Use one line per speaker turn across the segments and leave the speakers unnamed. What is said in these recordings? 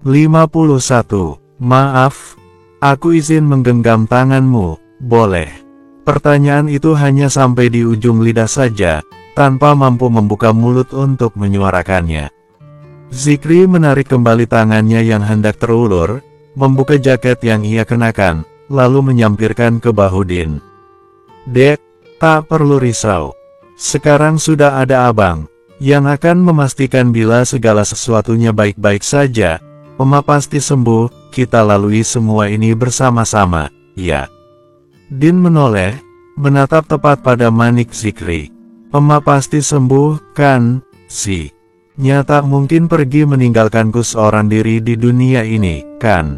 51. Maaf, aku izin menggenggam tanganmu, boleh? Pertanyaan itu hanya sampai di ujung lidah saja, tanpa mampu membuka mulut untuk menyuarakannya. Zikri menarik kembali tangannya yang hendak terulur, membuka jaket yang ia kenakan, lalu menyampirkan ke bahu Din. Dek, tak perlu risau. Sekarang sudah ada abang, yang akan memastikan bila segala sesuatunya baik-baik saja. Oma pasti sembuh, kita lalui semua ini bersama-sama, ya. Din menoleh, menatap tepat pada manik Zikri. Oma pasti sembuh, kan, si. Nyata mungkin pergi meninggalkanku seorang diri di dunia ini, kan?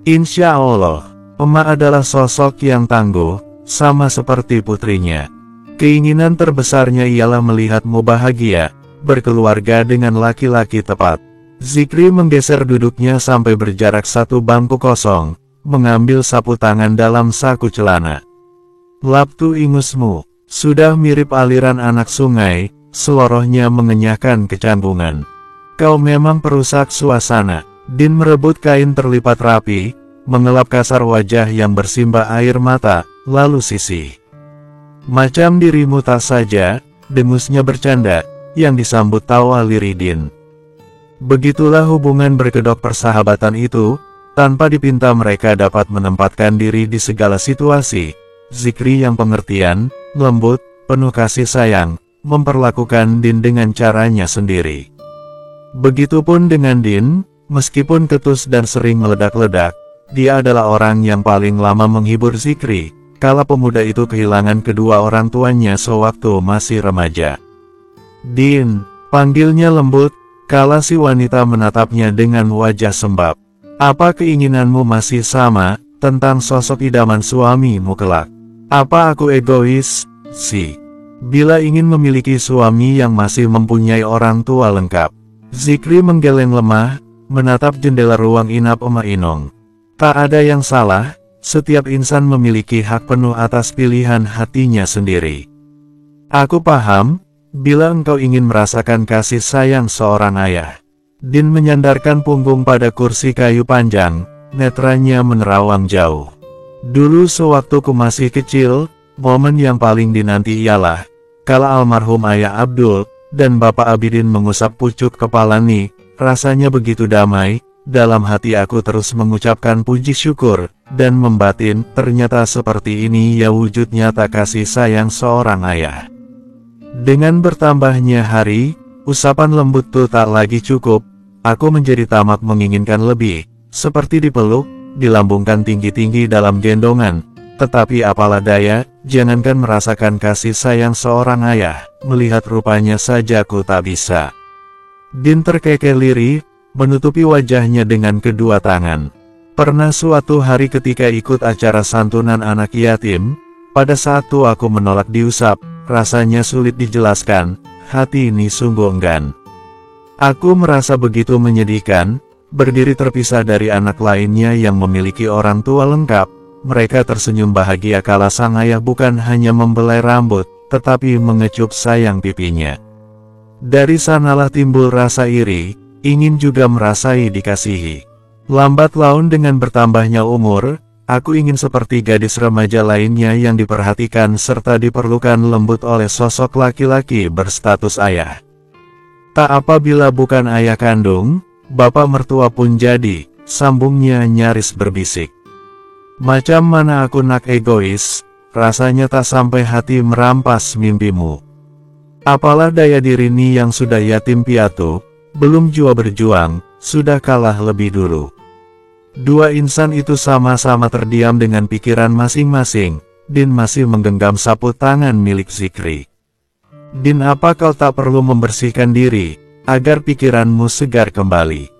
Insya Allah, Oma adalah sosok yang tangguh, sama seperti putrinya. Keinginan terbesarnya ialah melihatmu bahagia, berkeluarga dengan laki-laki tepat. Zikri menggeser duduknya sampai berjarak satu bangku kosong, mengambil sapu tangan dalam saku celana. Laptu ingusmu, sudah mirip aliran anak sungai, selorohnya mengenyahkan kecanggungan. Kau memang perusak suasana. Din merebut kain terlipat rapi, mengelap kasar wajah yang bersimbah air mata, lalu sisih. Macam dirimu tak saja, dengusnya bercanda, yang disambut tawa lirih Din. Begitulah hubungan berkedok persahabatan itu, tanpa dipinta mereka dapat menempatkan diri di segala situasi. Zikri yang pengertian, lembut, penuh kasih sayang, memperlakukan Din dengan caranya sendiri. Begitupun dengan Din, meskipun ketus dan sering meledak-ledak, dia adalah orang yang paling lama menghibur Zikri, kala pemuda itu kehilangan kedua orang tuanya sewaktu masih remaja. Din, panggilnya lembut, kala si wanita menatapnya dengan wajah sembab. Apa keinginanmu masih sama, tentang sosok idaman suamimu kelak? Apa aku egois, si? Bila ingin memiliki suami yang masih mempunyai orang tua lengkap. Zikri menggeleng lemah, menatap jendela ruang inap Oma Inong. Tak ada yang salah, setiap insan memiliki hak penuh atas pilihan hatinya sendiri. Aku paham, bila engkau ingin merasakan kasih sayang seorang ayah. Din menyandarkan punggung pada kursi kayu panjang, netranya menerawang jauh. Dulu sewaktu ku masih kecil, momen yang paling dinanti ialah kala almarhum ayah Abdul dan Bapak Abidin mengusap pucuk kepala Ni. Rasanya begitu damai, dalam hati aku terus mengucapkan puji syukur, dan membatin, ternyata seperti ini ya wujud nyata kasih sayang seorang ayah. Dengan bertambahnya hari, usapan lembut tuh tak lagi cukup, aku menjadi tamak menginginkan lebih, seperti dipeluk, dilambungkan tinggi-tinggi dalam gendongan. Tetapi apalah daya, jangankan merasakan kasih sayang seorang ayah, melihat rupanya saja ku tak bisa. Din terkekeh lirih, menutupi wajahnya dengan kedua tangan. Pernah suatu hari ketika ikut acara santunan anak yatim, pada saat itu aku menolak diusap, rasanya sulit dijelaskan, hati ini sungguh enggan. Aku merasa begitu menyedihkan, berdiri terpisah dari anak lainnya yang memiliki orang tua lengkap. Mereka tersenyum bahagia kala sang ayah bukan hanya membelai rambut, tetapi mengecup sayang pipinya. Dari sanalah timbul rasa iri, ingin juga merasai dikasihi. Lambat laun dengan bertambahnya umur, aku ingin seperti gadis remaja lainnya yang diperhatikan serta diperlukan lembut oleh sosok laki-laki berstatus ayah. Tak apabila bukan ayah kandung, bapak mertua pun jadi, sambungnya nyaris berbisik. Macam mana aku nak egois, rasanya tak sampai hati merampas mimpimu. Apalah daya diri Ni yang sudah yatim piatu, belum jua berjuang, sudah kalah lebih dulu. Dua insan itu sama-sama terdiam dengan pikiran masing-masing. Din masih menggenggam sapu tangan milik Zikri. Din, apa kau tak perlu membersihkan diri, agar pikiranmu segar kembali?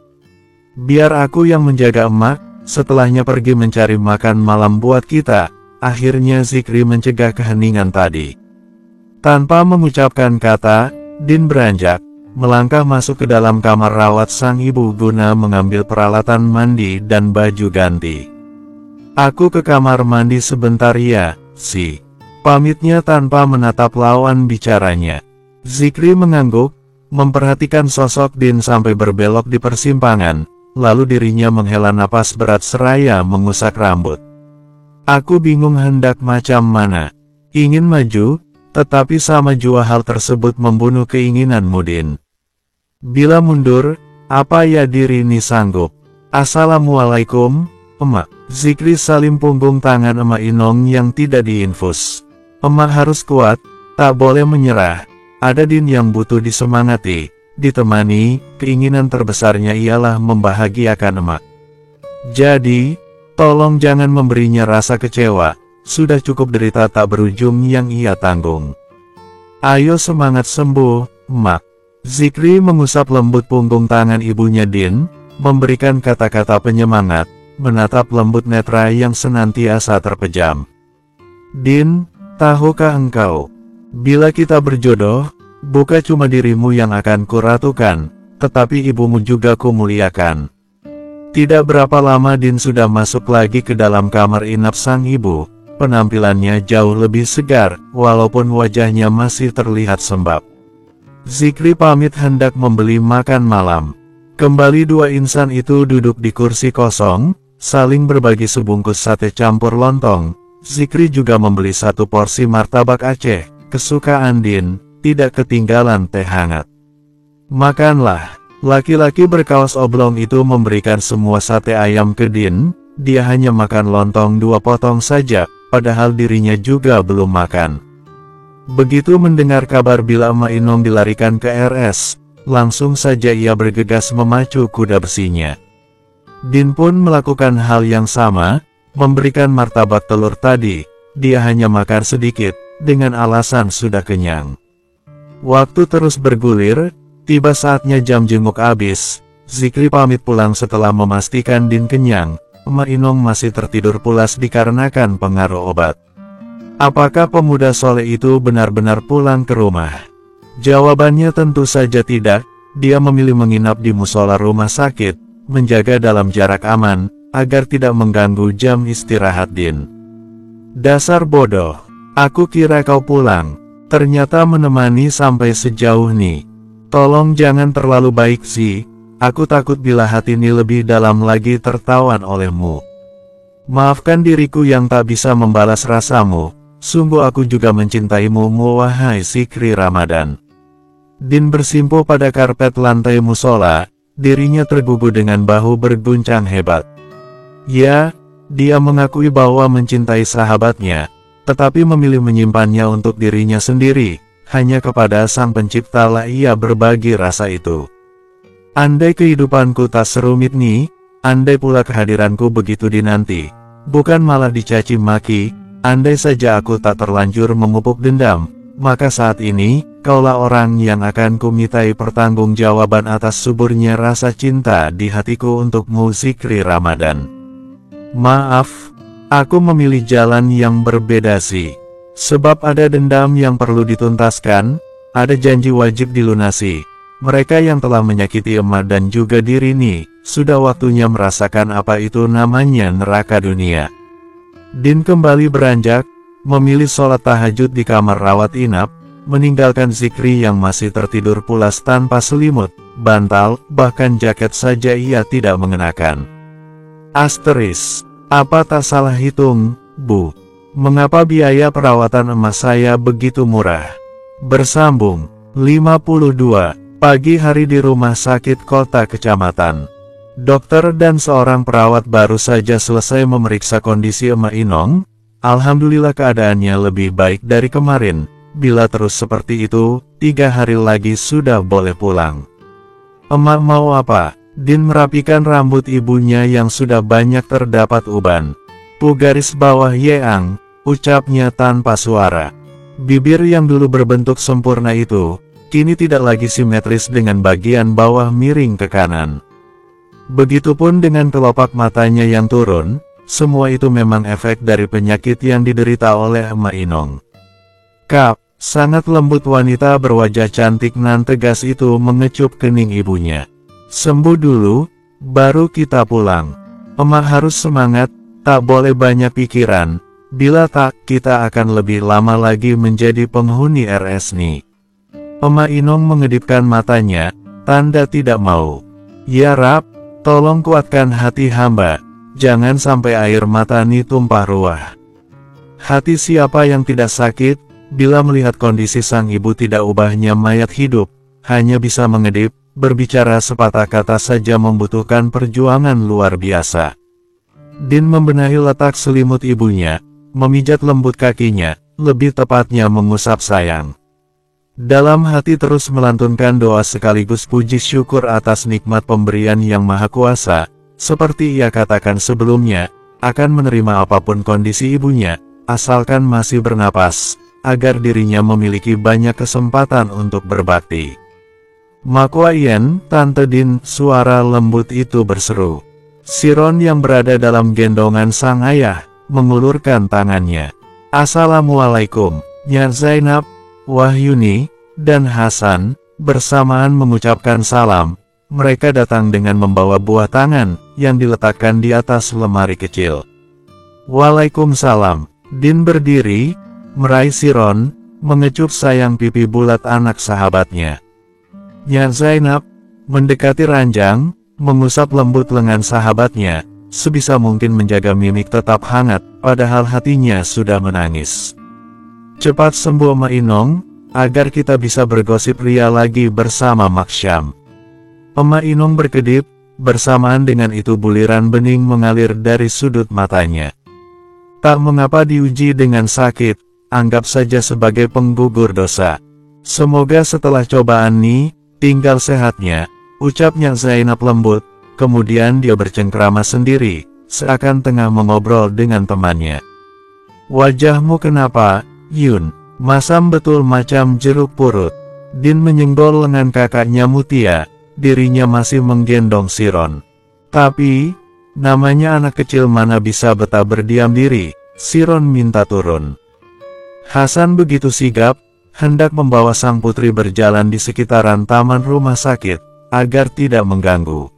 Biar aku yang menjaga emak, setelahnya pergi mencari makan malam buat kita. Akhirnya Zikri mencegah keheningan tadi. Tanpa mengucapkan kata, Din beranjak, melangkah masuk ke dalam kamar rawat sang ibu guna mengambil peralatan mandi dan baju ganti. Aku ke kamar mandi sebentar ya, si. Pamitnya tanpa menatap lawan bicaranya. Zikri mengangguk, memperhatikan sosok Din sampai berbelok di persimpangan, lalu dirinya menghela napas berat seraya mengusap rambut. Aku bingung hendak macam mana. Ingin maju, tetapi sama jua hal tersebut membunuh keinginanmu, Din. Bila mundur, apa ya diri ini sanggup? Assalamualaikum, Emak. Zikri salim punggung tangan Emak Inong yang tidak diinfus. Emak harus kuat, tak boleh menyerah. Ada Din yang butuh disemangati, ditemani, keinginan terbesarnya ialah membahagiakan Emak. Jadi, tolong jangan memberinya rasa kecewa, sudah cukup derita tak berujung yang ia tanggung. Ayo semangat sembuh, Emak. Zikri mengusap lembut punggung tangan ibunya Din, memberikan kata-kata penyemangat, menatap lembut netra yang senantiasa terpejam. Din, tahukah engkau, bila kita berjodoh, bukan cuma dirimu yang akan kuratukan, tetapi ibumu juga kumuliakan. Tidak berapa lama Din sudah masuk lagi ke dalam kamar inap sang ibu, penampilannya jauh lebih segar, walaupun wajahnya masih terlihat sembab. Zikri pamit hendak membeli makan malam. Kembali dua insan itu duduk di kursi kosong, saling berbagi sebungkus sate campur lontong. Zikri juga membeli satu porsi martabak Aceh, kesukaan Din, tidak ketinggalan teh hangat. Makanlah. Laki-laki berkaos oblong itu memberikan semua sate ayam ke Din, dia hanya makan lontong 2 potong saja, padahal dirinya juga belum makan. Begitu mendengar kabar bila Emak Inong dilarikan ke RS, langsung saja ia bergegas memacu kuda besinya. Din pun melakukan hal yang sama, memberikan martabak telur tadi, dia hanya makan sedikit, dengan alasan sudah kenyang. Waktu terus bergulir, tiba saatnya jam jenguk habis, Zikri pamit pulang setelah memastikan Din kenyang, Emak Inong masih tertidur pulas dikarenakan pengaruh obat. Apakah pemuda soleh itu benar-benar pulang ke rumah? Jawabannya tentu saja tidak, dia memilih menginap di musola rumah sakit, menjaga dalam jarak aman, agar tidak mengganggu jam istirahat Din. Dasar bodoh, aku kira kau pulang, ternyata menemani sampai sejauh ini. Tolong jangan terlalu baik sih, aku takut bila hati ini lebih dalam lagi tertawan olehmu. Maafkan diriku yang tak bisa membalas rasamu. Sungguh aku juga mencintaimu, wahai Zikri Ramadan. Din bersimpuh pada karpet lantai musola, dirinya tergugu dengan bahu berguncang hebat. Ya, dia mengakui bahwa mencintai sahabatnya, tetapi memilih menyimpannya untuk dirinya sendiri, hanya kepada Sang Pencipta lah ia berbagi rasa itu. Andai kehidupanku tak serumit nih, andai pula kehadiranku begitu dinanti, bukan malah dicaci maki. Andai saja aku tak terlanjur memupuk dendam, maka saat ini, kaulah orang yang akan kumintai pertanggungjawaban atas suburnya rasa cinta di hatiku untukmu, Zikri Ramadan. Maaf, aku memilih jalan yang berbeda sih. Sebab ada dendam yang perlu dituntaskan, ada janji wajib dilunasi. Mereka yang telah menyakiti emak dan juga diri ini, sudah waktunya merasakan apa itu namanya neraka dunia. Din kembali beranjak, memilih sholat tahajud di kamar rawat inap, meninggalkan Zikri yang masih tertidur pulas tanpa selimut, bantal, bahkan jaket saja ia tidak mengenakan. Asteris, apa tak salah hitung, Bu? Mengapa biaya perawatan emas saya begitu murah? Bersambung, 52, pagi hari di rumah sakit kota kecamatan. Dokter dan seorang perawat baru saja selesai memeriksa kondisi Emak Inong. Alhamdulillah keadaannya lebih baik dari kemarin. Bila terus seperti itu, 3 hari lagi sudah boleh pulang. Emak mau apa? Din merapikan rambut ibunya yang sudah banyak terdapat uban. Pu garis bawah Yeang, ucapnya tanpa suara. Bibir yang dulu berbentuk sempurna itu, kini tidak lagi simetris dengan bagian bawah miring ke kanan. Begitupun dengan kelopak matanya yang turun, semua itu memang efek dari penyakit yang diderita oleh Emak Inong. Kap, sangat lembut wanita berwajah cantik nan tegas itu mengecup kening ibunya. Sembuh dulu, baru kita pulang. Emak harus semangat, tak boleh banyak pikiran, bila tak, kita akan lebih lama lagi menjadi penghuni RS nih. Emak Inong mengedipkan matanya, tanda tidak mau. Ya Rab, Tolong kuatkan hati hamba, jangan sampai air mata Ni tumpah ruah. Hati siapa yang tidak sakit, bila melihat kondisi sang ibu tidak ubahnya mayat hidup, hanya bisa mengedip, berbicara sepatah kata saja membutuhkan perjuangan luar biasa. Din membenahi letak selimut ibunya, memijat lembut kakinya, lebih tepatnya mengusap sayang. Dalam hati terus melantunkan doa sekaligus puji syukur atas nikmat pemberian yang maha kuasa, seperti ia katakan sebelumnya, akan menerima apapun kondisi ibunya, asalkan masih bernapas, agar dirinya memiliki banyak kesempatan untuk berbakti. Makwa Yen, Tante Din, suara lembut itu berseru. Siron yang berada dalam gendongan sang ayah, mengulurkan tangannya. Assalamualaikum, Nyak Zainab, Wahyuni, dan Hasan, bersamaan mengucapkan salam. Mereka datang dengan membawa buah tangan, yang diletakkan di atas lemari kecil. Waalaikumsalam. Din berdiri, meraih Siron, mengecup sayang pipi bulat anak sahabatnya. Nyak Zainab, mendekati ranjang, mengusap lembut lengan sahabatnya, sebisa mungkin menjaga mimik tetap hangat, padahal hatinya sudah menangis. Cepat sembuh Ma Inong, agar kita bisa bergosip ria lagi bersama Maksyam. Ma Inong berkedip, bersamaan dengan itu buliran bening mengalir dari sudut matanya. Tak mengapa diuji dengan sakit, anggap saja sebagai penggugur dosa. Semoga setelah cobaan ini, tinggal sehatnya, ucapnya Zainab lembut, kemudian dia bercengkrama sendiri, seakan tengah mengobrol dengan temannya. Wajahmu kenapa, Yun? Masam betul macam jeruk purut. Din menyenggol lengan kakaknya Mutia, dirinya masih menggendong Siron. Tapi, namanya anak kecil mana bisa betah berdiam diri, Siron minta turun. Hasan begitu sigap, hendak membawa sang putri berjalan di sekitaran taman rumah sakit, agar tidak mengganggu.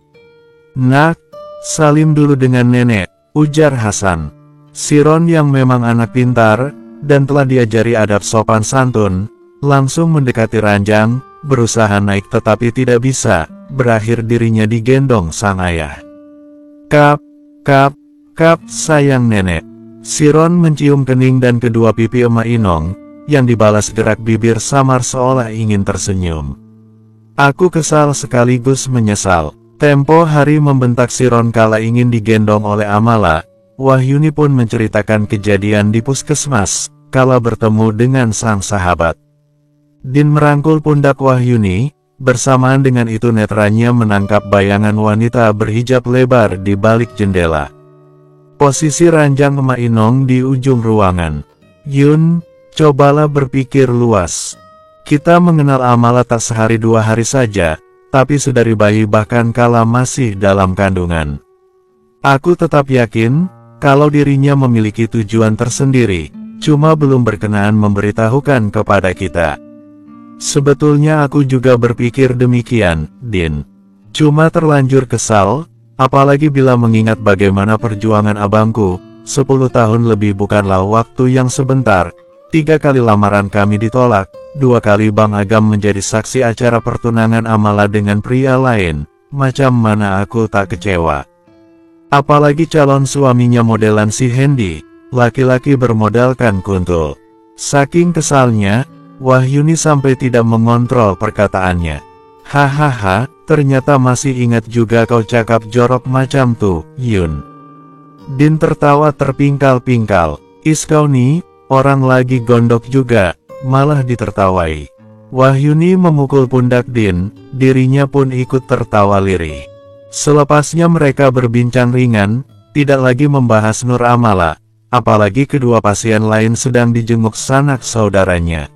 Nak, salim dulu dengan nenek, ujar Hasan. Siron yang memang anak pintar, dan telah diajari adab sopan santun, langsung mendekati ranjang, berusaha naik tetapi tidak bisa, berakhir dirinya digendong sang ayah. Kap, kap, kap, sayang nenek. Siron mencium kening dan kedua pipi Ma Inong, yang dibalas gerak bibir samar seolah ingin tersenyum. Aku kesal sekaligus menyesal. Tempo hari membentak Siron kala ingin digendong oleh Amala. Wahyuni pun menceritakan kejadian di puskesmas, kala bertemu dengan sang sahabat. Din merangkul pundak Wahyuni, bersamaan dengan itu netranya menangkap bayangan wanita berhijab lebar di balik jendela. Posisi ranjang Ma Inong di ujung ruangan. Yun, cobalah berpikir luas. Kita mengenal Amala tak sehari dua hari saja, tapi sedari bayi bahkan kala masih dalam kandungan. Aku tetap yakin, kalau dirinya memiliki tujuan tersendiri, cuma belum berkenan memberitahukan kepada kita. Sebetulnya aku juga berpikir demikian, Din. Cuma terlanjur kesal, apalagi bila mengingat bagaimana perjuangan abangku, 10 tahun lebih bukanlah waktu yang sebentar. 3 kali lamaran kami ditolak, 2 kali Bang Agam menjadi saksi acara pertunangan Amala dengan pria lain, macam mana aku tak kecewa. Apalagi calon suaminya modelan si Hendy, laki-laki bermodalkan kuntul. Saking kesalnya, Wahyuni sampai tidak mengontrol perkataannya. Hahaha, ternyata masih ingat juga kau cakap jorok macam tuh, Yun. Din tertawa terpingkal-pingkal. Is kau nih, orang lagi gondok juga, malah ditertawai. Wahyuni memukul pundak Din, dirinya pun ikut tertawa lirih. Selepasnya mereka berbincang ringan, tidak lagi membahas Nur Amala, apalagi kedua pasien lain sedang dijenguk sanak saudaranya.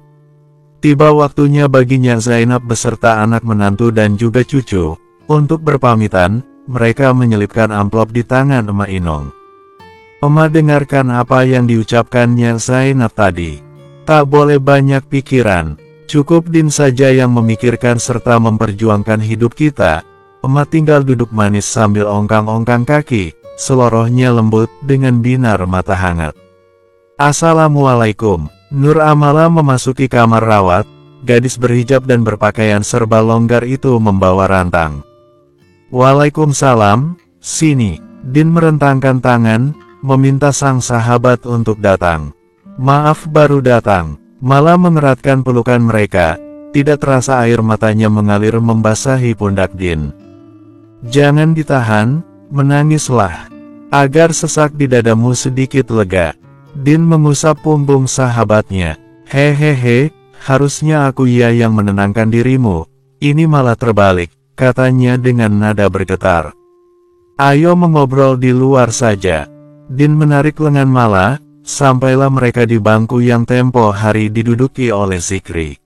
Tiba waktunya baginya Zainab beserta anak menantu dan juga cucu, untuk berpamitan, mereka menyelipkan amplop di tangan Ma Inong. Ema dengarkan apa yang diucapkannya Zainab tadi. Tak boleh banyak pikiran, cukup Din saja yang memikirkan serta memperjuangkan hidup kita. Ema tinggal duduk manis sambil ongkang-ongkang kaki, selorohnya lembut dengan binar mata hangat. Assalamualaikum. Nur Amala memasuki kamar rawat, gadis berhijab dan berpakaian serba longgar itu membawa rantang. Waalaikumsalam, sini. Din merentangkan tangan, meminta sang sahabat untuk datang. Maaf baru datang. Malah mengeratkan pelukan mereka, tidak terasa air matanya mengalir membasahi pundak Din. Jangan ditahan, menangislah. Agar sesak di dadamu sedikit lega. Din mengusap punggung sahabatnya. Hehehe, harusnya aku yang menenangkan dirimu. Ini malah terbalik, katanya dengan nada bergetar. Ayo mengobrol di luar saja. Din menarik lengan Mala, sampailah mereka di bangku yang tempo hari diduduki oleh Zikri.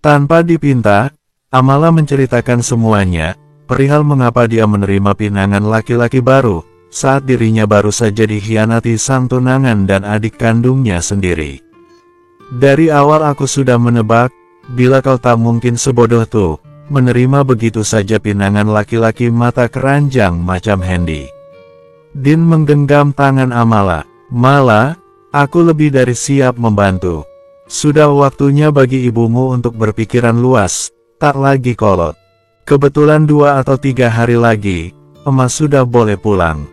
Tanpa dipinta, Amala menceritakan semuanya, perihal mengapa dia menerima pinangan laki-laki baru, saat dirinya baru saja dikhianati sang tunangan dan adik kandungnya sendiri. Dari awal aku sudah menebak, bila kau tak mungkin sebodoh tuh, menerima begitu saja pinangan laki-laki mata keranjang macam Hendy. Din menggenggam tangan Amala. Mala, aku lebih dari siap membantu. Sudah waktunya bagi ibumu untuk berpikiran luas, tak lagi kolot. Kebetulan 2 atau 3 hari lagi, emas sudah boleh pulang.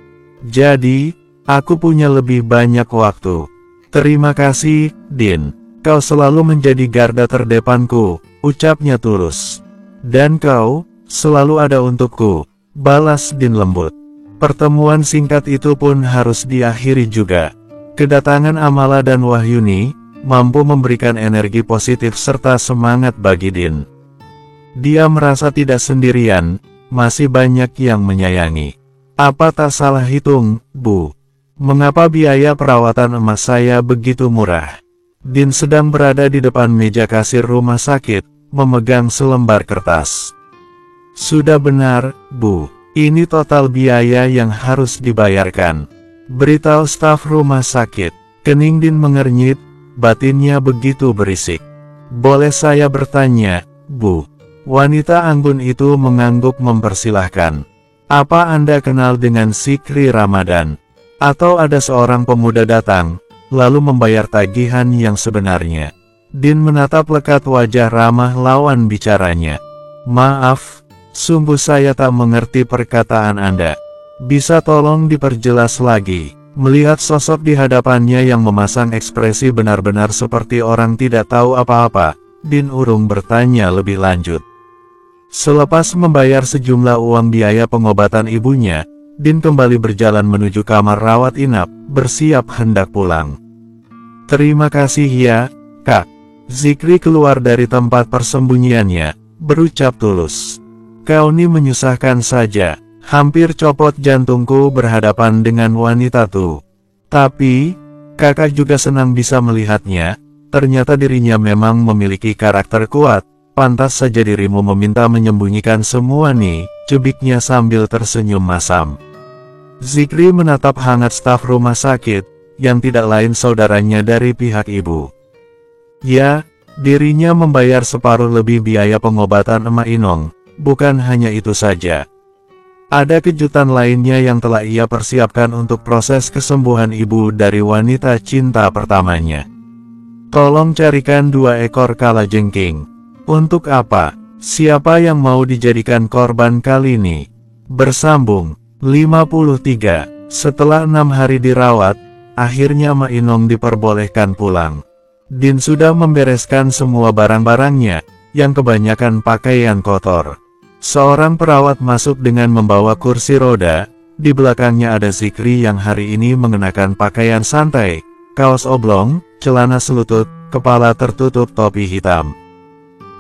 Jadi, aku punya lebih banyak waktu. Terima kasih, Din. Kau selalu menjadi garda terdepanku, ucapnya tulus. Dan kau, selalu ada untukku, balas Din lembut. Pertemuan singkat itu pun harus diakhiri juga. Kedatangan Amala dan Wahyuni, mampu memberikan energi positif serta semangat bagi Din. Dia merasa tidak sendirian, masih banyak yang menyayangi. Apa tak salah hitung, Bu? Mengapa biaya perawatan emas saya begitu murah? Din sedang berada di depan meja kasir rumah sakit, memegang selembar kertas. Sudah benar, Bu. Ini total biaya yang harus dibayarkan. Beritahu staf rumah sakit. Kening Din mengernyit, batinnya begitu berisik. Boleh saya bertanya, Bu? Wanita anggun itu mengangguk mempersilahkan. Apa Anda kenal dengan Zikri Ramadan? Atau ada seorang pemuda datang, lalu membayar tagihan yang sebenarnya? Din menatap lekat wajah ramah lawan bicaranya. Maaf, sungguh saya tak mengerti perkataan Anda. Bisa tolong diperjelas lagi? Melihat sosok di hadapannya yang memasang ekspresi benar-benar seperti orang tidak tahu apa-apa, Din urung bertanya lebih lanjut. Selepas membayar sejumlah uang biaya pengobatan ibunya, Din kembali berjalan menuju kamar rawat inap, bersiap hendak pulang. Terima kasih ya, Kak. Zikri keluar dari tempat persembunyiannya, berucap tulus. Kau ni menyusahkan saja, hampir copot jantungku berhadapan dengan wanita tuh. Tapi, kakak juga senang bisa melihatnya, ternyata dirinya memang memiliki karakter kuat, pantas saja dirimu meminta menyembunyikan semua nih, cubiknya sambil tersenyum masam. Zikri menatap hangat staf rumah sakit, yang tidak lain saudaranya dari pihak ibu. Ya, dirinya membayar separuh lebih biaya pengobatan Emak Inong, bukan hanya itu saja. Ada kejutan lainnya yang telah ia persiapkan untuk proses kesembuhan ibu dari wanita cinta pertamanya. Tolong carikan 2 ekor kalajengking. Untuk apa? Siapa yang mau dijadikan korban kali ini? Bersambung. 53. Setelah 6 hari dirawat, akhirnya Emak Inong diperbolehkan pulang. Din sudah membereskan semua barang-barangnya, yang kebanyakan pakaian kotor. Seorang perawat masuk dengan membawa kursi roda, di belakangnya ada Zikri yang hari ini mengenakan pakaian santai, kaos oblong, celana selutut, kepala tertutup topi hitam.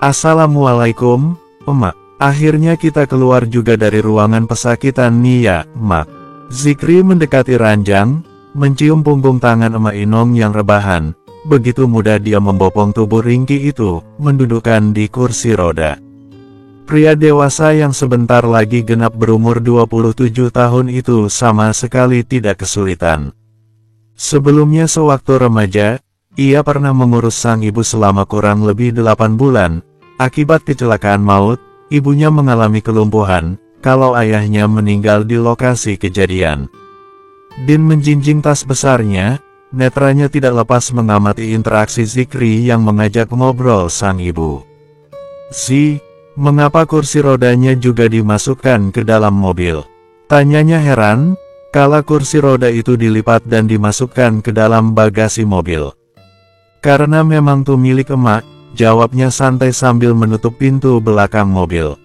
Assalamualaikum, Emak. Akhirnya kita keluar juga dari ruangan pesakitan nih ya, Emak. Zikri mendekati ranjang, mencium punggung tangan Emak Inong yang rebahan. Begitu mudah dia membopong tubuh ringkih itu, mendudukkan di kursi roda. Pria dewasa yang sebentar lagi genap berumur 27 tahun itu sama sekali tidak kesulitan. Sebelumnya sewaktu remaja, ia pernah mengurus sang ibu selama kurang lebih 8 bulan. Akibat kecelakaan maut, ibunya mengalami kelumpuhan, kalau ayahnya meninggal di lokasi kejadian. Din menjinjing tas besarnya, netranya tidak lepas mengamati interaksi Zikri yang mengajak ngobrol sang ibu. Mengapa kursi rodanya juga dimasukkan ke dalam mobil? Tanyanya heran, kala kursi roda itu dilipat dan dimasukkan ke dalam bagasi mobil. Karena memang tuh milik emak, jawabnya santai sambil menutup pintu belakang mobil.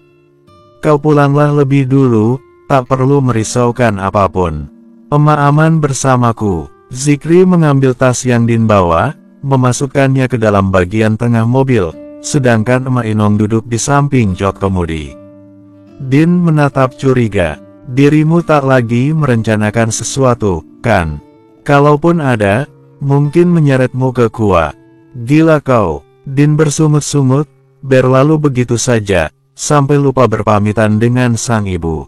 Kau pulanglah lebih dulu, tak perlu merisaukan apapun. Emak aman bersamaku. Zikri mengambil tas yang Din bawa, memasukkannya ke dalam bagian tengah mobil, sedangkan emak Inong duduk di samping jok kemudi. Din menatap curiga. Dirimu tak lagi merencanakan sesuatu, kan? Kalaupun ada, mungkin menyeretmu ke gua. Gila kau. Din bersungut-sungut, berlalu begitu saja, sampai lupa berpamitan dengan sang ibu.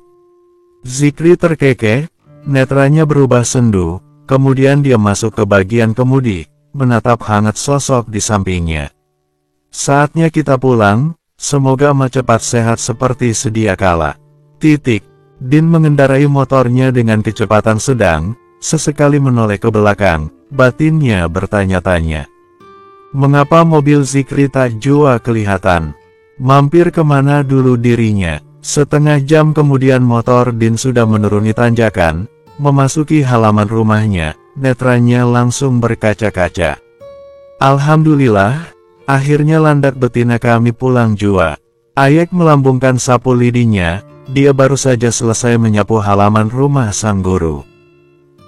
Zikri terkekeh, netranya berubah sendu, kemudian dia masuk ke bagian kemudi, menatap hangat sosok di sampingnya. Saatnya kita pulang, semoga emak cepat sehat seperti sedia kala. Titik. Din mengendarai motornya dengan kecepatan sedang, sesekali menoleh ke belakang, batinnya bertanya-tanya. Mengapa mobil Zikri tak jua kelihatan? Mampir kemana dulu dirinya? Setengah jam kemudian motor Din sudah menuruni tanjakan, memasuki halaman rumahnya, netranya langsung berkaca-kaca. Alhamdulillah, akhirnya landak betina kami pulang jua. Ayek melambungkan sapu lidinya. Dia baru saja selesai menyapu halaman rumah sang guru.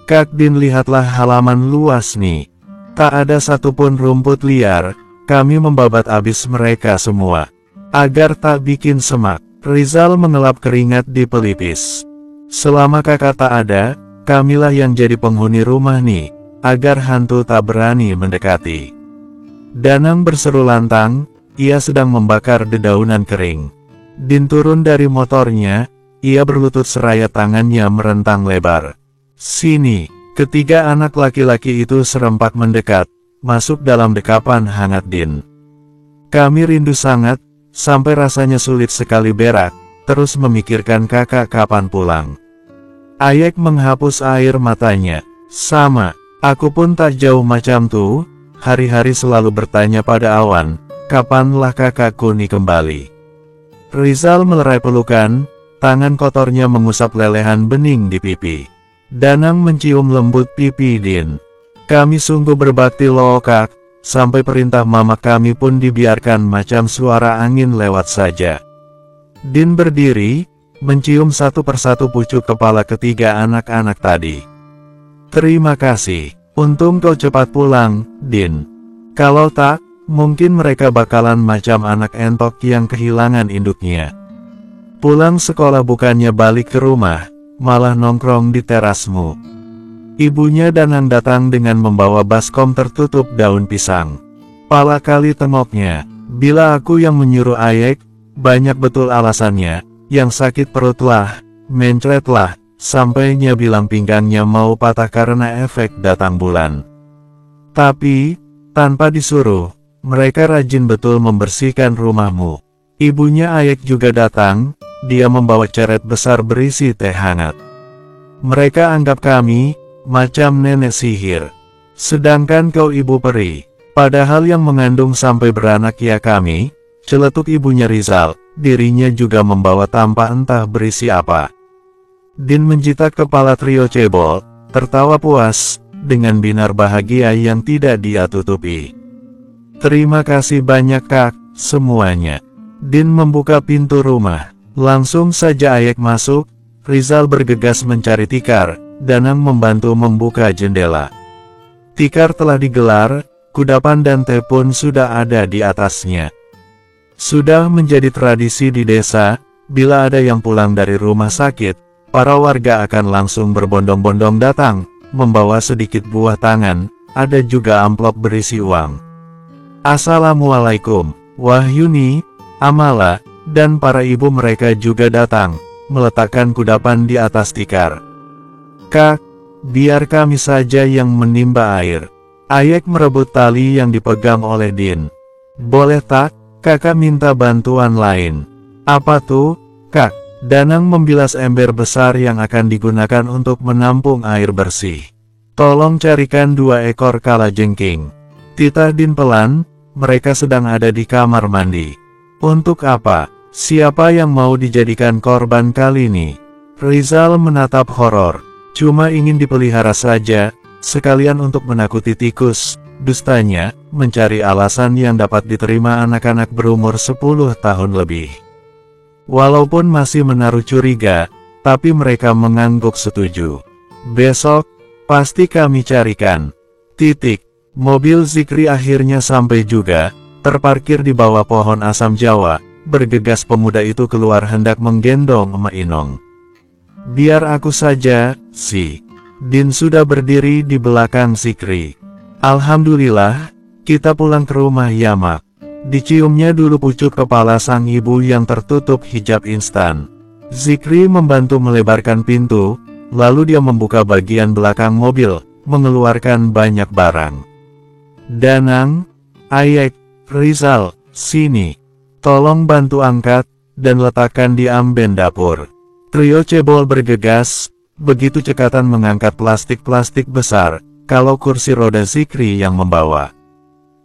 Kak Din, lihatlah halaman luas nih. Tak ada satupun rumput liar, kami membabat habis mereka semua. Agar tak bikin semak, Rizal mengelap keringat di pelipis. Selama kakak tak ada, kamilah yang jadi penghuni rumah nih, agar hantu tak berani mendekati. Danang berseru lantang, ia sedang membakar dedaunan kering. Din turun dari motornya, ia berlutut seraya tangannya merentang lebar. Sini, ketiga anak laki-laki itu serempak mendekat, masuk dalam dekapan hangat Din. Kami rindu sangat, sampai rasanya sulit sekali berak, terus memikirkan kakak kapan pulang. Ayek menghapus air matanya. Sama, aku pun tak jauh macam tuh, hari-hari selalu bertanya pada awan, kapanlah kakakku nih kembali. Rizal melerai pelukan, tangan kotornya mengusap lelehan bening di pipi. Danang mencium lembut pipi Din. Kami sungguh berbakti loh kak, sampai perintah mama kami pun dibiarkan macam suara angin lewat saja. Din berdiri, mencium satu persatu pucuk kepala ketiga anak-anak tadi. Terima kasih, untung kau cepat pulang, Din. Kalau tak, mungkin mereka bakalan macam anak entok yang kehilangan induknya. Pulang sekolah bukannya balik ke rumah, malah nongkrong di terasmu. Ibunya Danang datang dengan membawa baskom tertutup daun pisang. Pala kali tengoknya, bila aku yang menyuruh Ayek, banyak betul alasannya, yang sakit perutlah, mencretlah, sampainya bilang pinggangnya mau patah karena efek datang bulan. Tapi, tanpa disuruh, mereka rajin betul membersihkan rumahmu. Ibunya Ayek juga datang, dia membawa ceret besar berisi teh hangat. Mereka anggap kami, macam nenek sihir. Sedangkan kau ibu peri, padahal yang mengandung sampai beranak ya kami, celetuk ibunya Rizal, dirinya juga membawa tampah entah berisi apa. Din menjitak kepala trio cebol, tertawa puas, dengan binar bahagia yang tidak dia tutupi. Terima kasih banyak kak, semuanya. Din membuka pintu rumah. Langsung saja Ayek masuk, Rizal bergegas mencari tikar, Danang membantu membuka jendela. Tikar telah digelar, kudapan dan teh pun sudah ada di atasnya. Sudah menjadi tradisi di desa, bila ada yang pulang dari rumah sakit, para warga akan langsung berbondong-bondong datang, membawa sedikit buah tangan, ada juga amplop berisi uang. Assalamualaikum, Wahyuni, Amala, dan para ibu mereka juga datang, meletakkan kudapan di atas tikar. Kak, biar kami saja yang menimba air. Ayek merebut tali yang dipegang oleh Din. Boleh tak, kakak minta bantuan lain. Apa tuh, kak? Danang membilas ember besar yang akan digunakan untuk menampung air bersih. Tolong carikan 2 ekor kalajengking. Titah Din pelan, mereka sedang ada di kamar mandi. Untuk apa? Siapa yang mau dijadikan korban kali ini? Rizal menatap horor. Cuma ingin dipelihara saja, sekalian untuk menakuti tikus. Dustanya, mencari alasan yang dapat diterima anak-anak berumur 10 tahun lebih. Walaupun masih menaruh curiga, tapi mereka mengangguk setuju. Besok, pasti kami carikan. Mobil Zikri akhirnya sampai juga, terparkir di bawah pohon asam Jawa. Bergegas pemuda itu keluar hendak menggendong Emak Inong. Biar aku saja, si Din sudah berdiri di belakang Zikri. Alhamdulillah, kita pulang ke rumah ya Mak. Diciumnya dulu pucuk kepala sang ibu yang tertutup hijab instan. Zikri membantu melebarkan pintu, lalu dia membuka bagian belakang mobil, mengeluarkan banyak barang. Danang, Ayek, Rizal, sini. Tolong bantu angkat, dan letakkan di amben dapur. Trio cebol bergegas, begitu cekatan mengangkat plastik-plastik besar, kalau kursi roda Zikri yang membawa.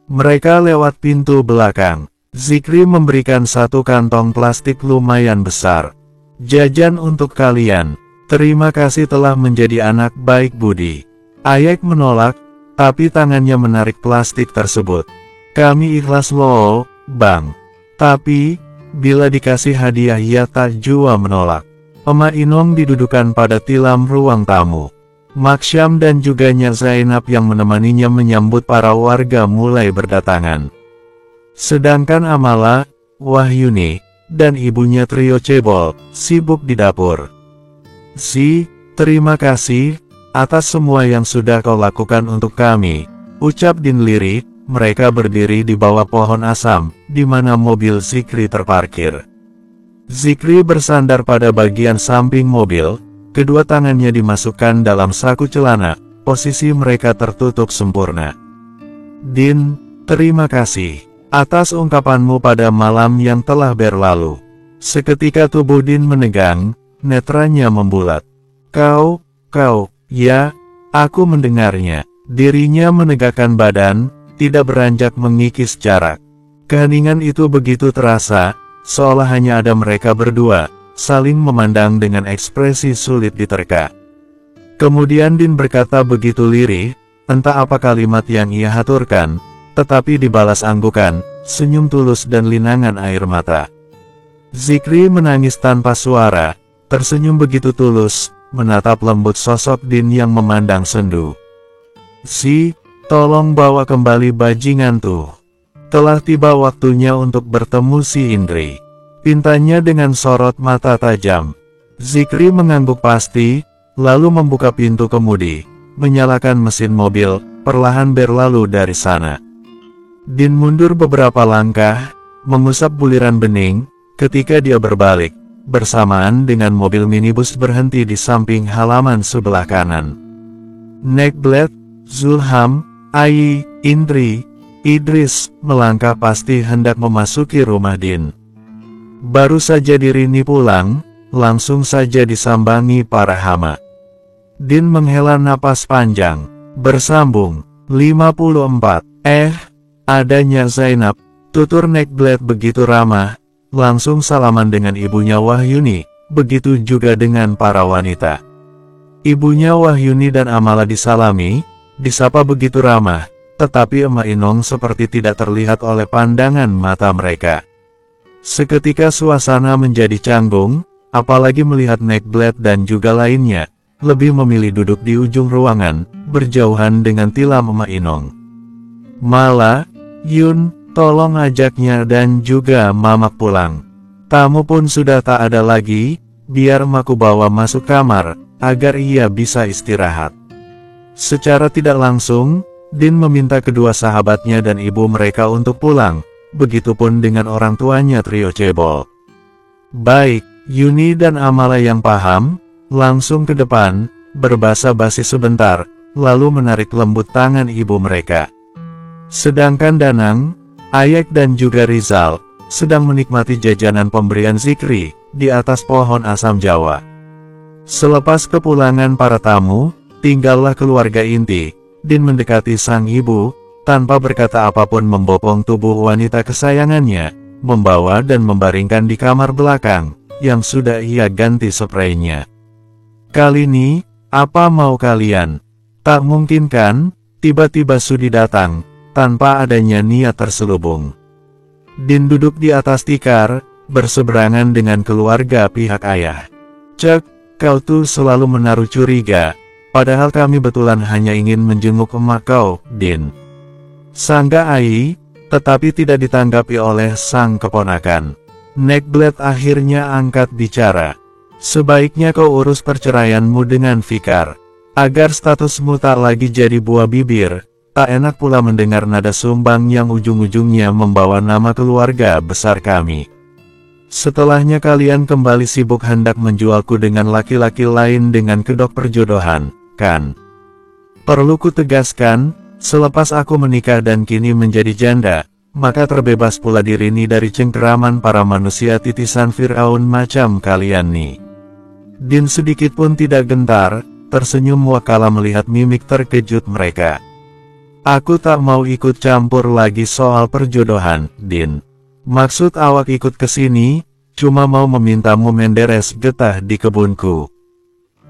Mereka lewat pintu belakang. Zikri memberikan satu kantong plastik lumayan besar. Jajan untuk kalian. Terima kasih telah menjadi anak baik budi. Ayek menolak, tapi tangannya menarik plastik tersebut. Kami ikhlas loh, Bang. Tapi, bila dikasih hadiah ia tak jua menolak. Emak Inong didudukan pada tilam ruang tamu. Maksyam dan juga Nyak Zainab yang menemaninya menyambut para warga mulai berdatangan. Sedangkan Amala, Wahyuni, dan ibunya trio cebol, sibuk di dapur. Terima kasih, atas semua yang sudah kau lakukan untuk kami, ucap Din lirik. Mereka berdiri di bawah pohon asam, di mana mobil Zikri terparkir. Zikri bersandar pada bagian samping mobil, kedua tangannya dimasukkan dalam saku celana, posisi mereka tertutup sempurna. Din, terima kasih atas ungkapanmu pada malam yang telah berlalu. Seketika tubuh Din menegang, netranya membulat. Kau, ya, aku mendengarnya. Dirinya menegakkan badan, tidak beranjak mengikis jarak. Keheningan itu begitu terasa, seolah hanya ada mereka berdua, saling memandang dengan ekspresi sulit diterka. Kemudian Din berkata begitu lirih, entah apa kalimat yang ia haturkan, tetapi dibalas anggukan, senyum tulus dan linangan air mata. Zikri menangis tanpa suara, tersenyum begitu tulus, menatap lembut sosok Din yang memandang sendu. Tolong bawa kembali bajingan tuh. Telah tiba waktunya untuk bertemu si Indri. Pintanya dengan sorot mata tajam. Zikri mengangguk pasti, lalu membuka pintu kemudi, menyalakan mesin mobil, perlahan berlalu dari sana. Din mundur beberapa langkah, mengusap buliran bening, ketika dia berbalik, bersamaan dengan mobil minibus berhenti di samping halaman sebelah kanan. Nekblet, Zulham, Ayi, Indri, Idris, melangkah pasti hendak memasuki rumah Din. Baru saja Dirini pulang, langsung saja disambangi para hama. Din menghela napas panjang, bersambung, 54, adanya Zainab, tutur Nekblet begitu ramah, langsung salaman dengan ibunya Wahyuni, begitu juga dengan para wanita. Ibunya Wahyuni dan Amala disalami, disapa begitu ramah, tetapi Emak Inong seperti tidak terlihat oleh pandangan mata mereka. Seketika suasana menjadi canggung, apalagi melihat Nekblet dan juga lainnya, lebih memilih duduk di ujung ruangan, berjauhan dengan tilam Emak Inong. Mala, Yun, tolong ajaknya dan juga Mamak pulang. Tamu pun sudah tak ada lagi, biar Emakku bawa masuk kamar, agar ia bisa istirahat. Secara tidak langsung, Din meminta kedua sahabatnya dan ibu mereka untuk pulang, begitupun dengan orang tuanya trio cebol. Baik, Yuni dan Amala yang paham, langsung ke depan, berbasa-basi sebentar, lalu menarik lembut tangan ibu mereka. Sedangkan Danang, Ayek dan juga Rizal, sedang menikmati jajanan pemberian Zikri, di atas pohon asam Jawa. Selepas kepulangan para tamu, tinggallah keluarga inti. Din mendekati sang ibu, tanpa berkata apapun membopong tubuh wanita kesayangannya, membawa dan membaringkan di kamar belakang, yang sudah ia ganti spraynya. Kali ini, apa mau kalian? Tak mungkin kan? Tiba-tiba Sudi datang, tanpa adanya niat terselubung. Din duduk di atas tikar, berseberangan dengan keluarga pihak ayah. Cek, kau tuh selalu menaruh curiga, padahal kami betulan hanya ingin menjenguk emak kau, Din. Sangga Ai, tetapi tidak ditanggapi oleh sang keponakan. Neckblade akhirnya angkat bicara. Sebaiknya kau urus perceraianmu dengan Fikar, agar statusmu tak lagi jadi buah bibir. Tak enak pula mendengar nada sumbang yang ujung-ujungnya membawa nama keluarga besar kami. Setelahnya kalian kembali sibuk hendak menjualku dengan laki-laki lain dengan kedok perjodohan, kan? Perlu ku tegaskan, selepas aku menikah dan kini menjadi janda, maka terbebas pula dirinya dari cengkeraman para manusia titisan Fir'aun macam kalian nih. Din sedikit pun tidak gentar, tersenyum wakala melihat mimik terkejut mereka. Aku tak mau ikut campur lagi soal perjodohan, Din. Maksud awak ikut ke sini, cuma mau memintamu menderes getah di kebunku.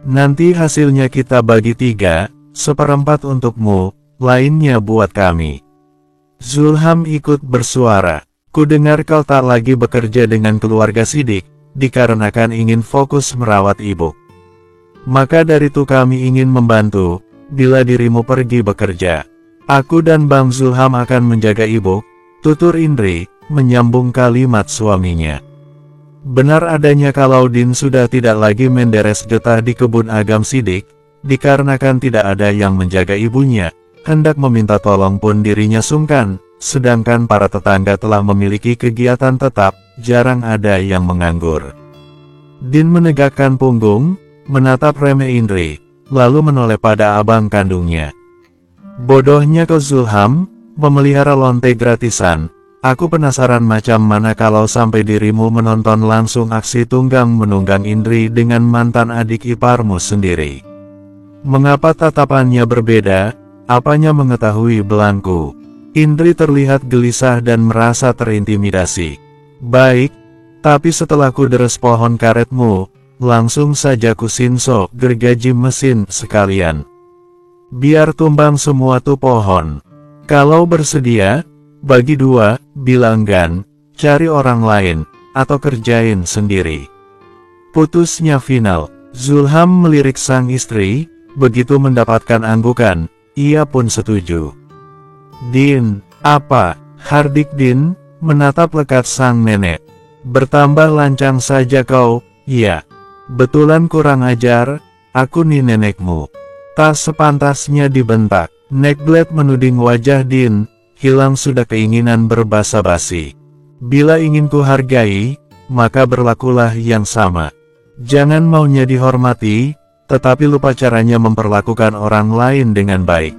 Nanti hasilnya kita bagi 3, 1/4 untukmu, lainnya buat kami. Zulham ikut bersuara. Ku dengar kau tak lagi bekerja dengan keluarga Sidik, dikarenakan ingin fokus merawat ibu. Maka dari itu kami ingin membantu, bila dirimu pergi bekerja. Aku dan Bang Zulham akan menjaga ibu, tutur Indri, menyambung kalimat suaminya. Benar adanya kalau Din sudah tidak lagi menderes getah di kebun agam Sidik, dikarenakan tidak ada yang menjaga ibunya, hendak meminta tolong pun dirinya sungkan, sedangkan para tetangga telah memiliki kegiatan tetap, jarang ada yang menganggur. Din menegakkan punggung, menatap remeh Indri, lalu menoleh pada abang kandungnya. Bodohnya kau Zulham, memelihara lonte gratisan. Aku penasaran macam mana kalau sampai dirimu menonton langsung aksi tunggang menunggang Indri dengan mantan adik iparmu sendiri. Mengapa tatapannya berbeda? Apanya mengetahui belangku? Indri terlihat gelisah dan merasa terintimidasi. Baik, tapi setelah ku deres pohon karetmu, langsung saja ku sinso gergaji mesin sekalian. Biar tumbang semua tuh pohon. Kalau bersedia, bagi 2, bila enggan, cari orang lain, atau kerjain sendiri. Putusnya final. Zulham melirik sang istri, begitu mendapatkan anggukan, ia pun setuju. Din, apa? Hardik Din, menatap lekat sang nenek. Bertambah lancang saja kau, iya. Betulan kurang ajar, aku nih nenekmu. Tak sepantasnya dibentak. Neckblade menuding wajah Din, hilang sudah keinginan berbasa-basi. Bila ingin ku hargai, maka berlakulah yang sama. Jangan maunya dihormati, tetapi lupa caranya memperlakukan orang lain dengan baik.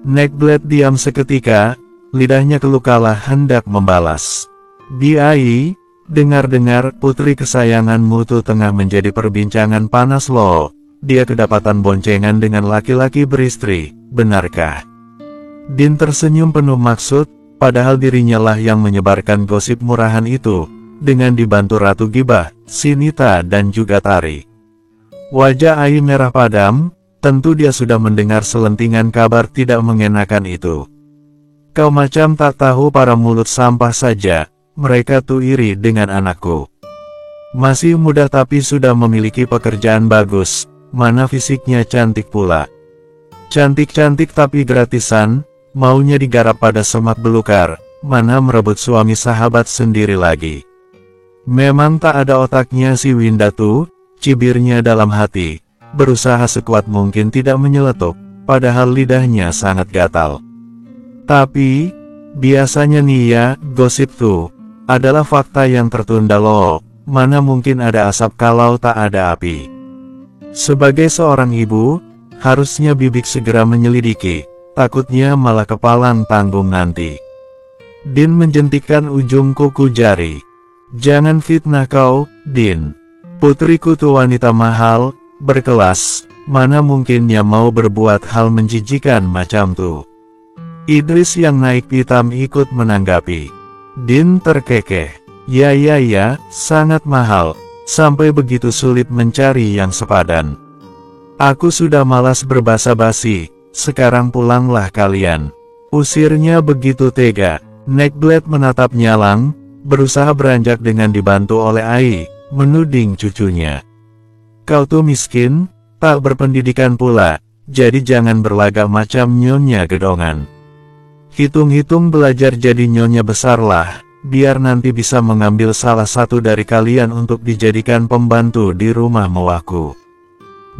Neckblade diam seketika, lidahnya kelukalah hendak membalas. Biai, dengar-dengar putri kesayanganmu tuh tengah menjadi perbincangan panas loh. Dia kedapatan boncengan dengan laki-laki beristri, benarkah? Din tersenyum penuh maksud, padahal dirinya lah yang menyebarkan gosip murahan itu, dengan dibantu Ratu Gibah, Sinita dan juga Tari. Wajah Ai merah padam, tentu dia sudah mendengar selentingan kabar tidak mengenakan itu. Kau macam tak tahu para mulut sampah saja, mereka tuh iri dengan anakku. Masih muda tapi sudah memiliki pekerjaan bagus. Mana fisiknya cantik pula. Cantik-cantik tapi gratisan, maunya digarap pada semak belukar, mana merebut suami sahabat sendiri lagi. Memang tak ada otaknya si Winda tuh, cibirnya dalam hati, berusaha sekuat mungkin tidak menyeletuk, padahal lidahnya sangat gatal. Tapi, biasanya nih ya, gosip tuh, adalah fakta yang tertunda loh, mana mungkin ada asap kalau tak ada api. Sebagai seorang ibu, harusnya Bibik segera menyelidiki, takutnya malah kepalang tanggung nanti. Din menjentikkan ujung kuku jari. Jangan fitnah kau, Din. Putriku tuh wanita mahal, berkelas, mana mungkinnya mau berbuat hal menjijikan macam tuh. Idris yang naik pitam ikut menanggapi. Din terkekeh. Ya, sangat mahal, sampai begitu sulit mencari yang sepadan. Aku sudah malas berbasa-basi, sekarang pulanglah kalian. Usirnya begitu tega. Neckblade menatap Nyalang, berusaha beranjak dengan dibantu oleh Ai, menuding cucunya. Kau tuh miskin, tak berpendidikan pula, jadi jangan berlagak macam nyonya gedongan. Hitung-hitung belajar jadi nyonya besarlah, biar nanti bisa mengambil salah satu dari kalian untuk dijadikan pembantu di rumah mewahku.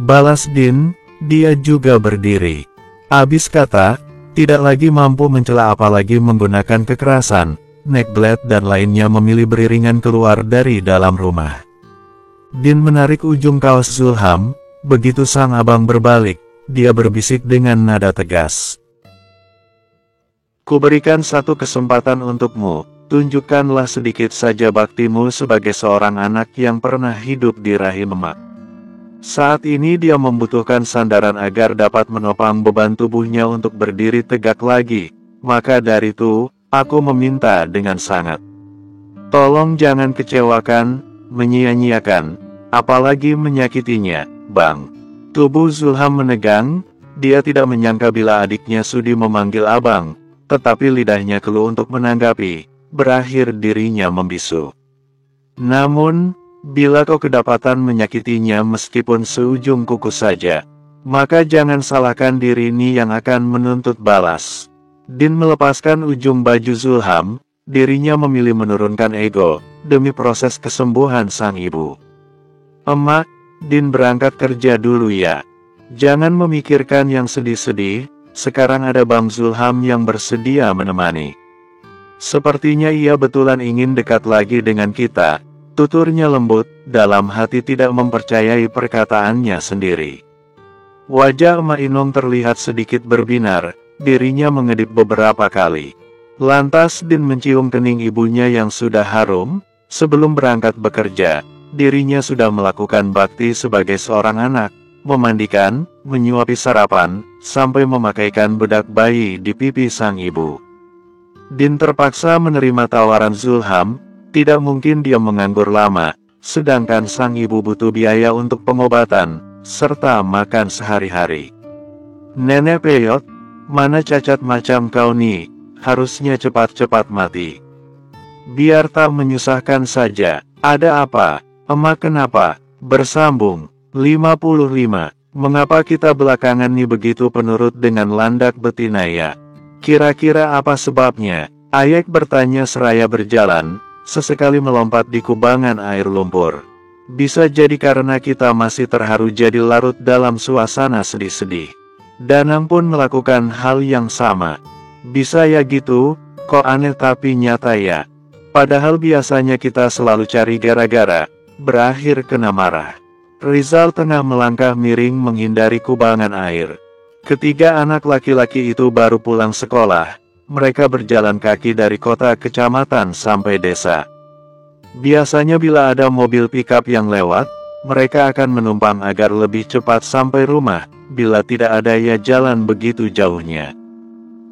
Balas Din, dia juga berdiri. Abis kata, tidak lagi mampu mencela apalagi menggunakan kekerasan, Neckblade dan lainnya memilih beriringan keluar dari dalam rumah. Din menarik ujung kaos Zulham, begitu sang abang berbalik, dia berbisik dengan nada tegas. Kuberikan satu kesempatan untukmu, tunjukkanlah sedikit saja baktimu sebagai seorang anak yang pernah hidup di rahim emak. Saat ini dia membutuhkan sandaran agar dapat menopang beban tubuhnya untuk berdiri tegak lagi, maka dari itu, aku meminta dengan sangat. Tolong jangan kecewakan, menyia-nyiakan, apalagi menyakitinya, Bang. Tubuh Zulham menegang, dia tidak menyangka bila adiknya sudi memanggil abang, tetapi lidahnya keluh untuk menanggapi, berakhir dirinya membisu. Namun, bila kau kedapatan menyakitinya meskipun seujung kuku saja, maka jangan salahkan diri ini yang akan menuntut balas. Din melepaskan ujung baju Zulham, dirinya memilih menurunkan ego, demi proses kesembuhan sang ibu. Emak, Din berangkat kerja dulu ya. Jangan memikirkan yang sedih-sedih, sekarang ada Bang Zulham yang bersedia menemani. Sepertinya ia betulan ingin dekat lagi dengan kita. Tuturnya lembut, dalam hati tidak mempercayai perkataannya sendiri. Wajah Emak Inong terlihat sedikit berbinar, dirinya mengedip beberapa kali. Lantas Din mencium kening ibunya yang sudah harum, sebelum berangkat bekerja, dirinya sudah melakukan bakti sebagai seorang anak, memandikan, menyuapi sarapan, sampai memakaikan bedak bayi di pipi sang ibu. Din terpaksa menerima tawaran Zulham. Tidak mungkin dia menganggur lama, sedangkan sang ibu butuh biaya untuk pengobatan, serta makan sehari-hari. Nenek Peyot, mana cacat macam kau nih, harusnya cepat-cepat mati. Biar tak menyusahkan saja, ada apa, emak kenapa? Bersambung, 55, mengapa kita belakangan nih begitu penurut dengan landak betina ya? Kira-kira apa sebabnya? Ayek bertanya seraya berjalan, sesekali melompat di kubangan air lumpur. Bisa jadi karena kita masih terharu jadi larut dalam suasana sedih-sedih. Danang pun melakukan hal yang sama. Bisa ya gitu, kok aneh tapi nyata ya. Padahal biasanya kita selalu cari gara-gara, berakhir kena marah. Rizal tengah melangkah miring menghindari kubangan air. Ketiga anak laki-laki itu baru pulang sekolah. Mereka berjalan kaki dari kota kecamatan sampai desa. Biasanya bila ada mobil pickup yang lewat, mereka akan menumpang agar lebih cepat sampai rumah, bila tidak ada ya jalan begitu jauhnya.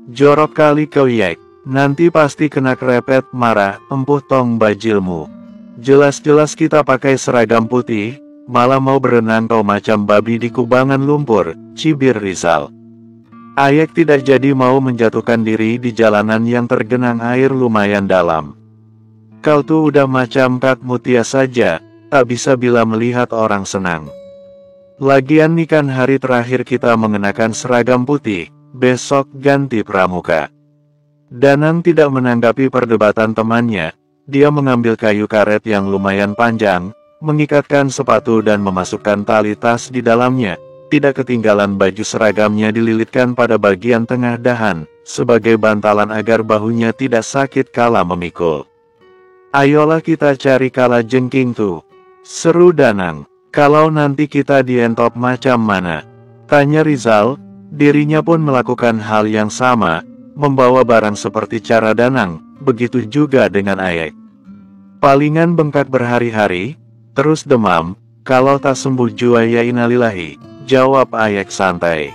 Jorok kali kau Yek, nanti pasti kena kerepet marah, empuh tong bajilmu. Jelas-jelas kita pakai seragam putih, malah mau berenang kau macam babi di kubangan lumpur, cibir Rizal. Ayek tidak jadi mau menjatuhkan diri di jalanan yang tergenang air lumayan dalam. Kau tuh udah macam Kak Mutia saja, tak bisa bila melihat orang senang. Lagian nih kan hari terakhir kita mengenakan seragam putih, besok ganti pramuka. Danang tidak menanggapi perdebatan temannya, dia mengambil kayu karet yang lumayan panjang, mengikatkan sepatu dan memasukkan tali tas di dalamnya. Tidak ketinggalan baju seragamnya dililitkan pada bagian tengah dahan, sebagai bantalan agar bahunya tidak sakit kala memikul. Ayolah kita cari kala jengking tuh, seru Danang. Kalau nanti kita dientop macam mana? Tanya Rizal, dirinya pun melakukan hal yang sama, membawa barang seperti cara Danang, begitu juga dengan Ayek. Palingan bengkak berhari-hari, terus demam, kalau tak sembuh jua ya innalillahi. Jawab Ayek santai.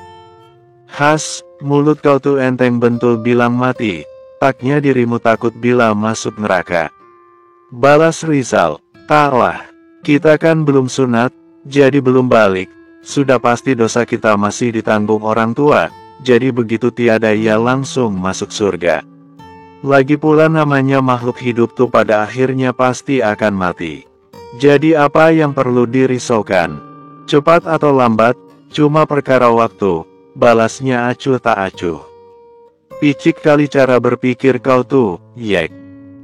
Has, mulut kau tuh enteng bentul bilang mati. taknya dirimu takut bila masuk neraka. Balas Rizal, taklah, kita kan belum sunat, jadi belum balik, sudah pasti dosa kita masih ditanggung orang tua, jadi begitu tiada ia langsung masuk surga. Lagi pula namanya makhluk hidup tuh pada akhirnya pasti akan mati. Jadi apa yang perlu dirisaukan? Cepat atau lambat, cuma perkara waktu, balasnya acuh tak acuh. Picik kali cara berpikir kau tuh, Yek.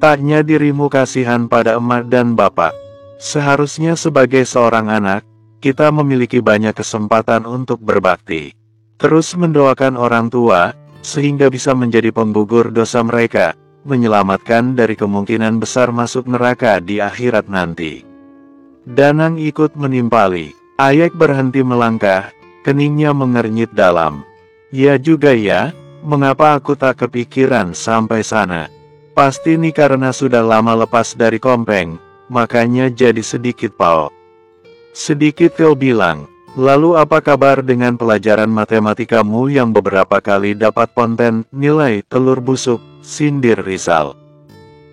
Taknya dirimu kasihan pada emak dan bapak. Seharusnya sebagai seorang anak, kita memiliki banyak kesempatan untuk berbakti. Terus mendoakan orang tua, sehingga bisa menjadi penggugur dosa mereka, menyelamatkan dari kemungkinan besar masuk neraka di akhirat nanti. Danang ikut menimpali. Ayek berhenti melangkah, keningnya mengernyit dalam. Ya juga ya, mengapa aku tak kepikiran sampai sana? Pasti nih karena sudah lama lepas dari kompeng, makanya jadi sedikit pao. Sedikit kau bilang, lalu apa kabar dengan pelajaran matematikamu yang beberapa kali dapat konten nilai telur busuk, sindir Rizal.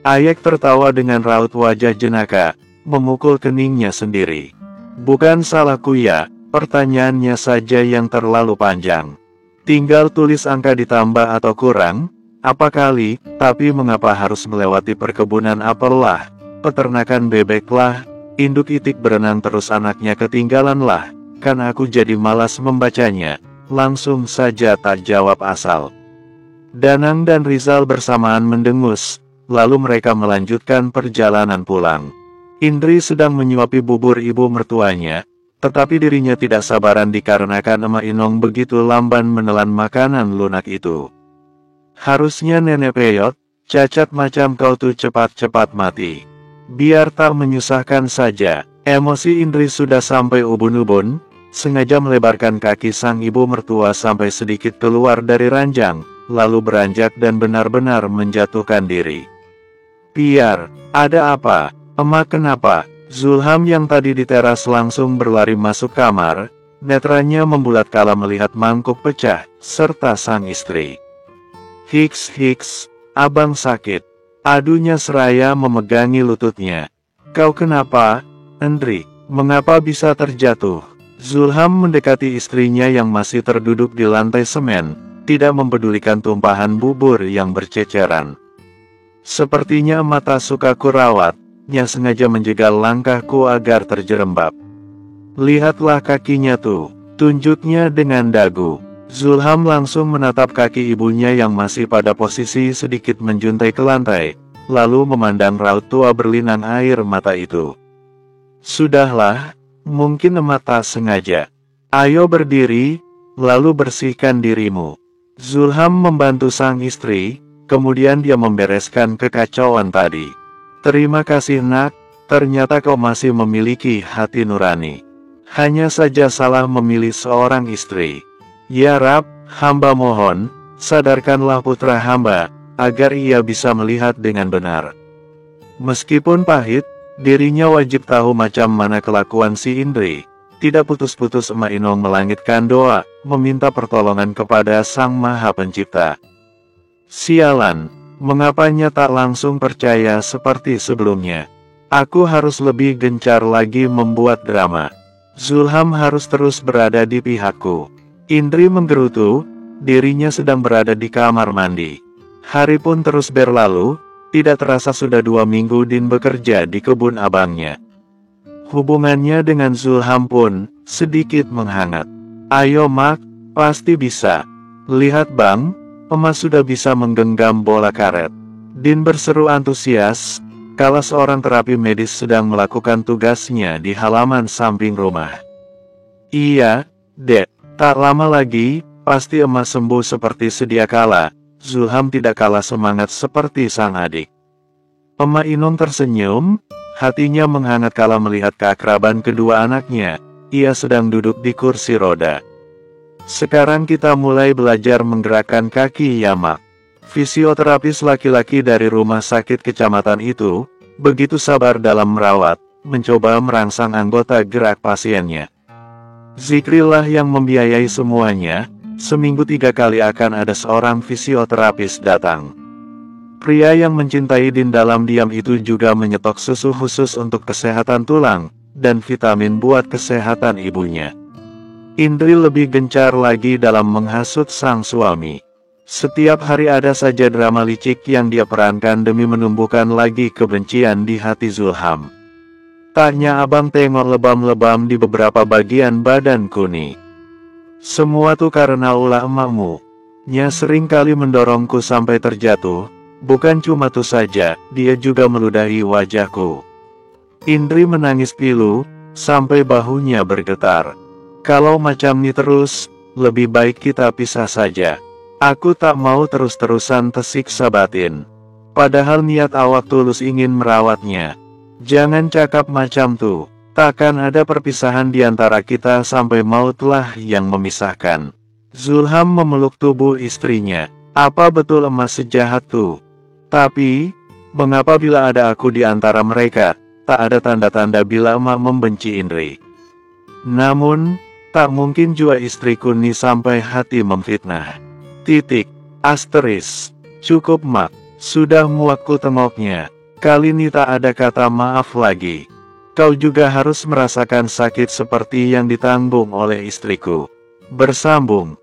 Ayek tertawa dengan raut wajah jenaka, memukul keningnya sendiri. Bukan salahku ya, pertanyaannya saja yang terlalu panjang. Tinggal tulis angka ditambah atau kurang, apa kali, tapi mengapa harus melewati perkebunan apel lah, peternakan bebek lah, induk itik berenang terus anaknya ketinggalan lah, kan aku jadi malas membacanya, langsung saja tak jawab asal. Danang dan Rizal bersamaan mendengus, lalu mereka melanjutkan perjalanan pulang. Indri sedang menyuapi bubur ibu mertuanya, tetapi dirinya tidak sabaran dikarenakan emak Inong begitu lamban menelan makanan lunak itu. Harusnya nenek peyot, cacat macam kau tuh cepat-cepat mati. Biar tak menyusahkan saja, emosi Indri sudah sampai ubun-ubun, sengaja melebarkan kaki sang ibu mertua sampai sedikit keluar dari ranjang, lalu beranjak dan benar-benar menjatuhkan diri. Biar, ada apa? Emak kenapa? Zulham yang tadi di teras langsung berlari masuk kamar, netranya membulat kala melihat mangkuk pecah, serta sang istri. Hiks, abang sakit. Adunya seraya memegangi lututnya. Kau kenapa, Indri? Mengapa bisa terjatuh? Zulham mendekati istrinya yang masih terduduk di lantai semen, tidak mempedulikan tumpahan bubur yang berceceran. Sepertinya mata suka kurawat, nya sengaja menjegal langkahku agar terjerembab. Lihatlah kakinya tuh, tunjuknya dengan dagu. Zulham langsung menatap kaki ibunya yang masih pada posisi sedikit menjuntai ke lantai, lalu memandang raut tua berlinang air mata itu. Sudahlah, mungkin emak tak sengaja. Ayo berdiri, lalu bersihkan dirimu. Zulham membantu sang istri, kemudian dia membereskan kekacauan tadi. Terima kasih nak, ternyata kau masih memiliki hati nurani. Hanya saja salah memilih seorang istri. Ya Rab, hamba mohon, sadarkanlah putra hamba, agar ia bisa melihat dengan benar. Meskipun pahit, dirinya wajib tahu macam mana kelakuan si Indri. Tidak putus-putus emak Inong melangitkan doa, meminta pertolongan kepada Sang Maha Pencipta. Sialan, mengapanya tak langsung percaya seperti sebelumnya? Aku harus lebih gencar lagi membuat drama. Zulham harus terus berada di pihakku. Indri menggerutu, dirinya sedang berada di kamar mandi. Hari pun terus berlalu, tidak terasa sudah 2 minggu Din bekerja di kebun abangnya. Hubungannya dengan Zulham pun sedikit menghangat. Ayo mak, pasti bisa. Lihat bang, emak sudah bisa menggenggam bola karet. Din berseru antusias, kala seorang terapi medis sedang melakukan tugasnya di halaman samping rumah. Iya, Dek. Tak lama lagi, pasti emak sembuh seperti sedia kala. Zulham tidak kalah semangat seperti sang adik. Emak Inong tersenyum, hatinya menghangat kala melihat keakraban kedua anaknya. Ia sedang duduk di kursi roda. Sekarang kita mulai belajar menggerakkan kaki ya mak. Fisioterapis laki-laki dari rumah sakit kecamatan itu, begitu sabar dalam merawat, mencoba merangsang anggota gerak pasiennya. Zikrillah yang membiayai semuanya, seminggu 3 kali akan ada seorang fisioterapis datang. Pria yang mencintai Din dalam diam itu juga menyetok susu khusus untuk kesehatan tulang, dan vitamin buat kesehatan ibunya. Indri lebih gencar lagi dalam menghasut sang suami. Setiap hari ada saja drama licik yang dia perankan demi menumbuhkan lagi kebencian di hati Zulham. Tanya abang tengok lebam-lebam di beberapa bagian badanku nih. Semua tuh karena ulah emakmu. Nya sering kali mendorongku sampai terjatuh. Bukan cuma itu saja, dia juga meludahi wajahku. Indri menangis pilu, sampai bahunya bergetar. Kalau macam ini terus, lebih baik kita pisah saja. Aku tak mau terus-terusan tersiksa batin. Padahal niat awak tulus ingin merawatnya. Jangan cakap macam tuh, takkan ada perpisahan di antara kita sampai mautlah yang memisahkan. Zulham memeluk tubuh istrinya. Apa betul emas sejahat tuh? Tapi, mengapa bila ada aku di antara mereka, tak ada tanda-tanda bila emak membenci Indri? Namun, tak mungkin jua istriku nih sampai hati memfitnah. Titik, asteris, cukup mak, sudah muakku tengoknya. Kali ini tak ada kata maaf lagi. Kau juga harus merasakan sakit seperti yang ditanggung oleh istriku. Bersambung.